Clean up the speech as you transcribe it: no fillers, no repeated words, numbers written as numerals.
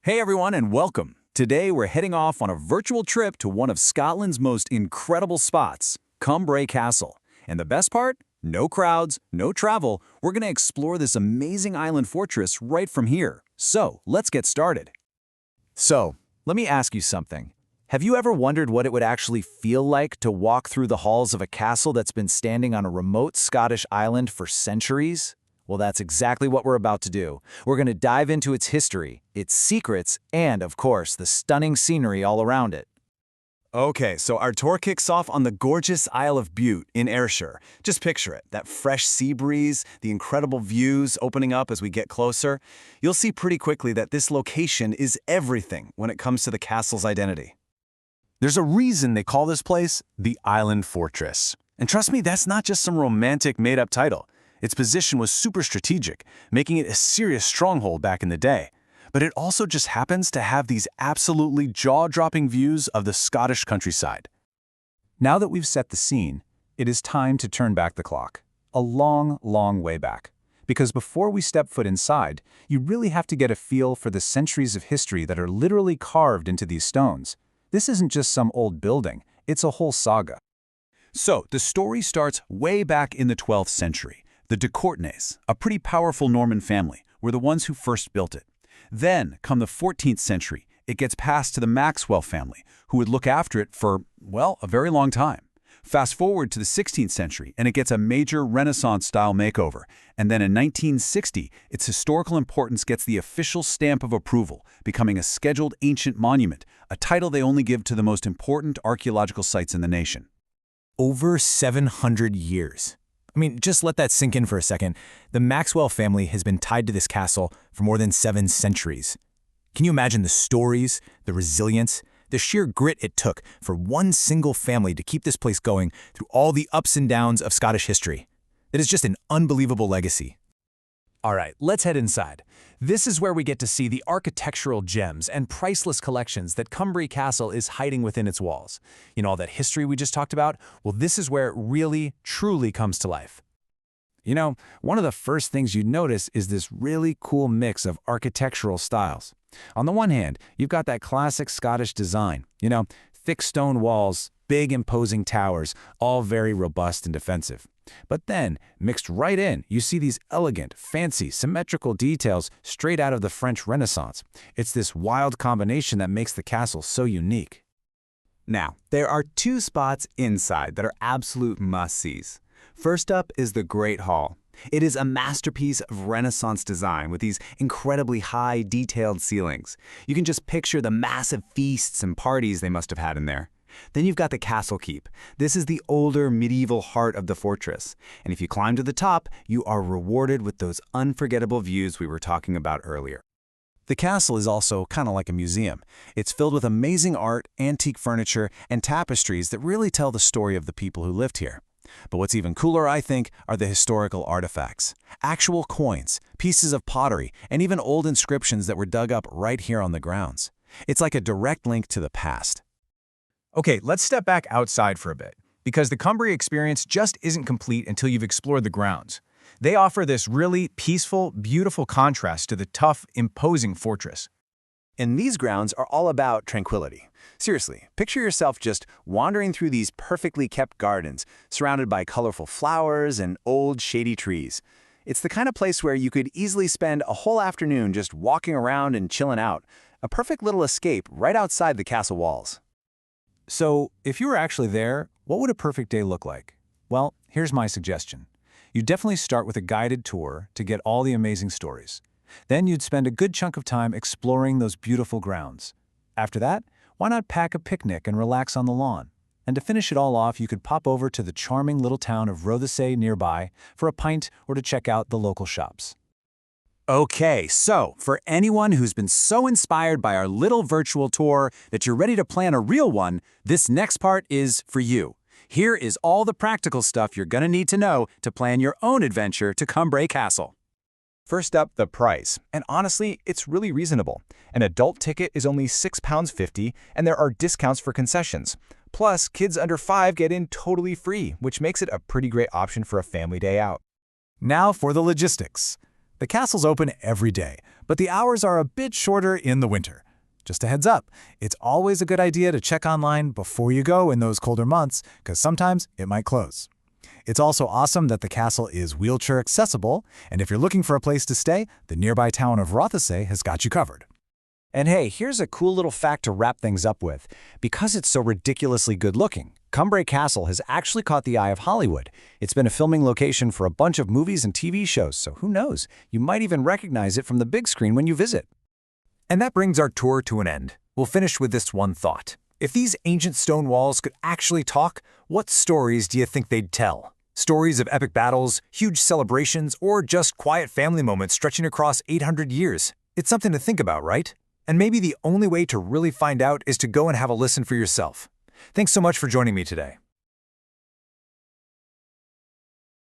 Hey everyone and welcome. Today we're heading off on a virtual trip to one of Scotland's most incredible spots, Cumbrae Castle. And the best part? No crowds, no travel. We're going to explore this amazing island fortress right from here. So, let's get started. So, let me ask you something. Have you ever wondered what it would actually feel like to walk through the halls of a castle that's been standing on a remote Scottish island for centuries? Well, that's exactly what we're about to do. We're going to dive into its history, its secrets, and, of course, the stunning scenery all around it. Okay, so our tour kicks off on the gorgeous Isle of Bute in Ayrshire. Just picture it, that fresh sea breeze, the incredible views opening up as we get closer. You'll see pretty quickly that this location is everything when it comes to the castle's identity. There's a reason they call this place the Island Fortress. And trust me, that's not just some romantic made-up title. Its position was super strategic, making it a serious stronghold back in the day. But it also just happens to have these absolutely jaw-dropping views of the Scottish countryside. Now that we've set the scene, it is time to turn back the clock. A long, long way back. Because before we step foot inside, you really have to get a feel for the centuries of history that are literally carved into these stones. This isn't just some old building, it's a whole saga. So, the story starts way back in the 12th century. The de Courtenays, a pretty powerful Norman family, were the ones who first built it. Then, come the 14th century, it gets passed to the Maxwell family, who would look after it for, well, a very long time. Fast forward to the 16th century, and it gets a major Renaissance-style makeover. And then in 1960, its historical importance gets the official stamp of approval, becoming a scheduled ancient monument, a title they only give to the most important archaeological sites in the nation. Over 700 years. I mean, just let that sink in for a second. The Maxwell family has been tied to this castle for more than 7 centuries. Can you imagine the stories, the resilience, the sheer grit it took for one single family to keep this place going through all the ups and downs of Scottish history? It is just an unbelievable legacy. All right, let's head inside. This is where we get to see the architectural gems and priceless collections that Cumbrae Castle is hiding within its walls. You know, all that history we just talked about? Well, this is where it really, truly comes to life. You know, one of the first things you'd notice is this really cool mix of architectural styles. On the one hand, you've got that classic Scottish design. You know, thick stone walls, big imposing towers, all very robust and defensive. But then, mixed right in, you see these elegant, fancy, symmetrical details straight out of the French Renaissance. It's this wild combination that makes the castle so unique. Now, there are 2 spots inside that are absolute must-sees. First up is the Great Hall. It is a masterpiece of Renaissance design with these incredibly high, detailed ceilings. You can just picture the massive feasts and parties they must have had in there. Then you've got the Castle Keep. This is the older medieval heart of the fortress. And if you climb to the top, you are rewarded with those unforgettable views we were talking about earlier. The castle is also kind of like a museum. It's filled with amazing art, antique furniture, and tapestries that really tell the story of the people who lived here. But what's even cooler, I think, are the historical artifacts. Actual coins, pieces of pottery, and even old inscriptions that were dug up right here on the grounds. It's like a direct link to the past. Okay, let's step back outside for a bit, because the Cumbrae experience just isn't complete until you've explored the grounds. They offer this really peaceful, beautiful contrast to the tough, imposing fortress. And these grounds are all about tranquility. Seriously, picture yourself just wandering through these perfectly kept gardens, surrounded by colorful flowers and old, shady trees. It's the kind of place where you could easily spend a whole afternoon just walking around and chilling out, a perfect little escape right outside the castle walls. So, if you were actually there, what would a perfect day look like? Well, here's my suggestion. You'd definitely start with a guided tour to get all the amazing stories. Then you'd spend a good chunk of time exploring those beautiful grounds. After that, why not pack a picnic and relax on the lawn? And to finish it all off, you could pop over to the charming little town of Rothesay nearby for a pint or to check out the local shops. Okay, so for anyone who's been so inspired by our little virtual tour that you're ready to plan a real one, this next part is for you. Here is all the practical stuff you're going to need to know to plan your own adventure to Cumbrae Castle. First up, the price. And honestly, it's really reasonable. An adult ticket is only £6.50, and there are discounts for concessions. Plus, kids under 5 get in totally free, which makes it a pretty great option for a family day out. Now for the logistics. The castle's open every day, but but the hours are a bit shorter in the winter. Just a heads up, it's always a good idea to check online before you go in those colder months, because sometimes it might close. It's also awesome that the castle is wheelchair accessible, and if you're looking for a place to stay, the nearby town of Rothesay has got you covered. And hey, here's a cool little fact to wrap things up with. Because it's so ridiculously good-looking, Cumbrae Castle has actually caught the eye of Hollywood. It's been a filming location for a bunch of movies and TV shows, so who knows? You might even recognize it from the big screen when you visit. And that brings our tour to an end. We'll finish with this one thought. If these ancient stone walls could actually talk, what stories do you think they'd tell? Stories of epic battles, huge celebrations, or just quiet family moments stretching across 800 years? It's something to think about, right? And maybe the only way to really find out is to go and have a listen for yourself. Thanks so much for joining me today.